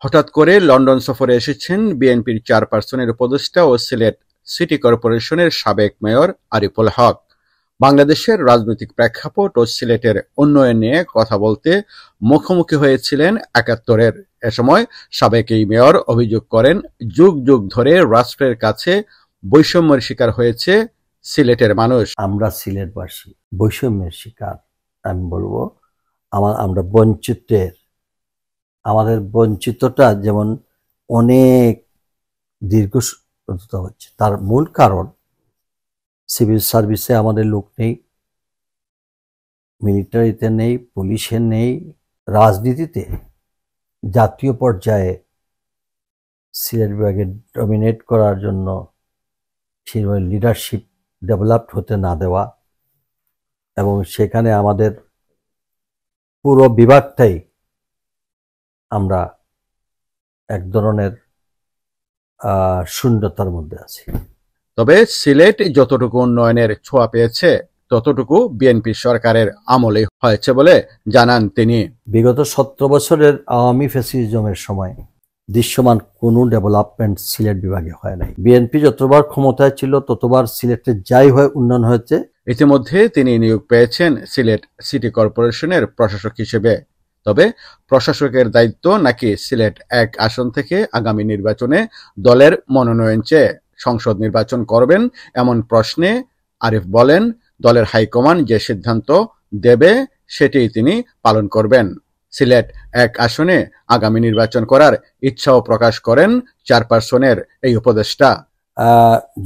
হঠাৎ করে লন্ডন সফরে এসেছেন বিএনপির চেয়ারপারসনের উপদেষ্টা ও সিলেট সিটি কর্পোরেশনের সাবেক মেয়র আরিফুল হক। বাংলাদেশের রাজনৈতিক প্রেক্ষাপট ও সিলেটের উন্নয়ন নিয়ে কথা বলতে মুখোমুখি হয়েছিলেন ৭১-এর। এ সময় সাবেক এই মেয়র অভিযোগ করেন, যুগ যুগ ধরে রাষ্ট্রের কাছে বৈষম্যের শিকার হয়েছে সিলেটের মানুষ। আমরা সিলেটবাসী বৈষম্যের শিকার। আমি বলবো আমরা বঞ্চিতের, আমাদের বঞ্চিতটা যেমন অনেক দীর্ঘ হচ্ছে, তার মূল কারণ সিভিল সার্ভিসে আমাদের লোক নেই, মিলিটারিতে নেই, পুলিশে নেই, রাজনীতিতে জাতীয় পর্যায়ে সিলেট বিভাগে ডমিনেট করার জন্য সেভাবে লিডারশিপ ডেভেলপড হতে না দেওয়া, এবং সেখানে আমাদের পুরো বিভাগটাই আমরা এক ধরনের শূন্যতার মধ্যে আছি। তবে সিলেট যতটুকু উন্নয়নের ছোঁয়া পেয়েছে ততটুকু বিএনপি সরকারের আমলে হয়েছে বলে জানান তিনি। বিগত 17 বছরের আওয়ামী ফ্যাসিজমের সময় দৃশ্যমান কোনো ডেভেলপমেন্ট সিলেট বিভাগে হয় নাই। বিএনপি যতবার ক্ষমতায় ছিল ততবার সিলেটে যাই হয় উন্নয়ন হয়েছে। ইতিমধ্যে তিনি নিয়োগ পেয়েছেন সিলেট সিটি কর্পোরেশনের প্রশাসক হিসেবে। তবে প্রশাসকের দায়িত্ব নাকি সিলেট ১ আসন থেকে আগামী নির্বাচনে দলের মনোনয়ন চেয়ে সংসদ নির্বাচন করবেন এমন প্রশ্নে আরিফ বলেন, দলের হাইকমান্ড যে সিদ্ধান্ত দেবে সেটিই তিনি পালন করবেন। সিলেট ১ আসনে আগামী নির্বাচন করার ইচ্ছাও প্রকাশ করেন চেয়ারপারসনের এই উপদেষ্টা।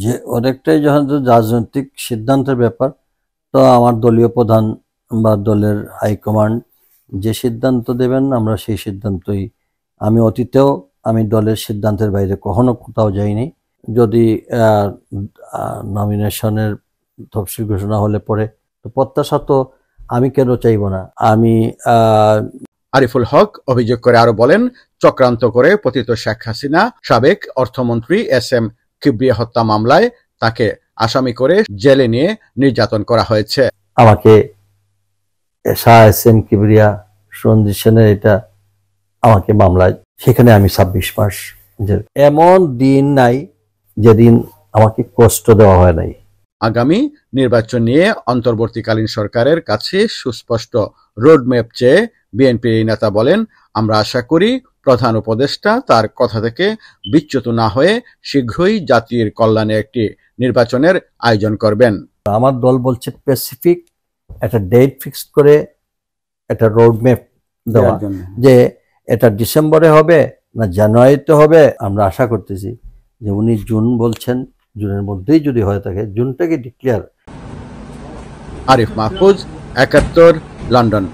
যে অনেকটাই যখন রাজনৈতিক সিদ্ধান্তের ব্যাপার, তো আমার দলীয় প্রধান বা দলের হাইকমান্ড যে সিদ্ধান্ত দেবেন আমরা সেই সিদ্ধান্তই, আমি অতীতেও আমি দলের সিদ্ধান্তের বাইরে কখনো কোথাও যাইনি। যদি নমিনেশনের তফসিল ঘোষণা হলে পরে তো প্রত্যাশা তো আমি কেন চাইব না। আরিফুল হক অভিযোগ করে আরো বলেন, চক্রান্ত করে পতিত শেখ হাসিনা সাবেক অর্থমন্ত্রী এস.এম. কিবরিয়া হত্যা মামলায় তাকে আসামি করে জেলে নিয়ে নির্যাতন করা হয়েছে। আমাকে শাহ এস.এম. কিবরিয়া সঞ্জিত সেনের এটা আমাকে মামলায়, সেখানে আমি ২৬ মাস, এমন দিন নাই যেদিন আমাকে কষ্ট দেওয়া হয় নাই। আগামী নির্বাচন নিয়ে অন্তর্বর্তীকালীন সরকারের কাছে সুস্পষ্ট রোডম্যাপ চেয়ে বিএনপি নেতা বলেন, আমরা আশা করি প্রধান উপদেষ্টা তার কথা থেকে বিচ্যুত না হয়ে শীঘ্রই জাতির কল্যাণে একটি নির্বাচনের আয়োজন করবেন। আমার দল বলছে স্পেসিফিক একটা ডেট ফিক্স করে একটা রোডম্যাপ দেওয়া, যে এটা ডিসেম্বরে হবে না জানুয়ারিতে হবে। আমরা আশা করতেছি যে উনি জুন বলছেন, জুনের মধ্যেই যদি হয়ে থাকে জুনটাকে ডিক্লেয়ার। আরিফ মাহফুজ, ৭১, লন্ডন।